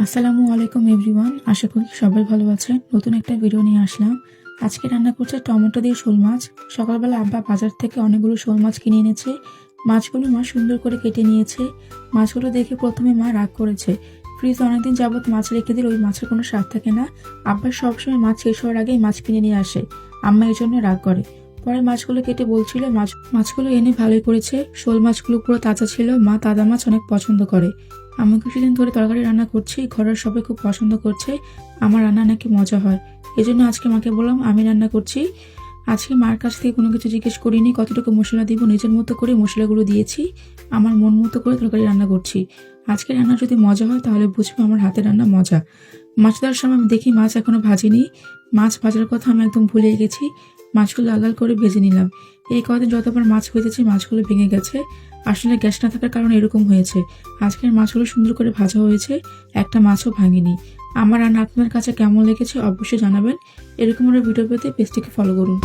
আসসালামু আলাইকুম এভরিওয়ান, আশা করি সবাই ভালো আছেন। নতুন একটা ভিডিও নিয়ে আসলাম। আজকে রান্না করছে টমেটো দিয়ে শোল মাছ। সকালবেলা আব্বা বাজার থেকে অনেকগুলো শোল মাছ কিনে এনেছে। মাছগুলো মা সুন্দর করে কেটে নিয়েছে। মাছগুলো দেখে প্রথমে মা রাগ করেছে। ফ্রিজ অনেকদিন যাবত মাছ রেখে দিলে ওই মাছের কোনো স্বাদ থাকে না। আব্বা সবসময় মাছ শেষ হওয়ার আগেই মাছ কিনে নিয়ে আসে। আম্মা এই জন্য রাগ করে। পরে মাছগুলো কেটে বলছিল মাছগুলো এনে ভালোই করেছে। শোল মাছগুলো পুরো তাজা ছিল। মা তাজা মাছ অনেক পছন্দ করে। আমি কিছুদিন ধরে তরকারি রান্না করছি, ঘরের সবাই খুব পছন্দ করছে। আমার রান্না নাকি মজা হয়। এই জন্য আজকে মাকে বললাম আমি রান্না করছি। আজকে মার কাছ থেকে কোনো কিছু জিজ্ঞেস করিনি, কতটুকু মশলা দিব, নিজের মতো করে মশলাগুলো দিয়েছি। আমার মন মতো করে তরকারি রান্না করছি। আজকে রান্না যদি মজা হয় তাহলে বুঝবো আমার হাতের রান্না মজা। মাছ ধরার সময় আমি দেখি মাছ এখনো ভাজিনি। মাছ ভাজার কথা আমি একদম ভুলে গেছি। মাছগুলো লাল লাল করে ভেজে নিলাম। এই কদিন যতবার মাছ ভেজেছি মাছগুলো ভেঙে গেছে। আসলে গ্যাস না থাকার কারণে এরকম হয়েছে। আজকের মাছগুলো সুন্দর করে ভাজা হয়েছে, একটা মাছও ভাঙেনি। আমার রান্না আপনার কাছে কেমন লেগেছে অবশ্যই জানাবেন। এরকম একটা ভিডিও পেতে পেজটিকে ফলো করুন।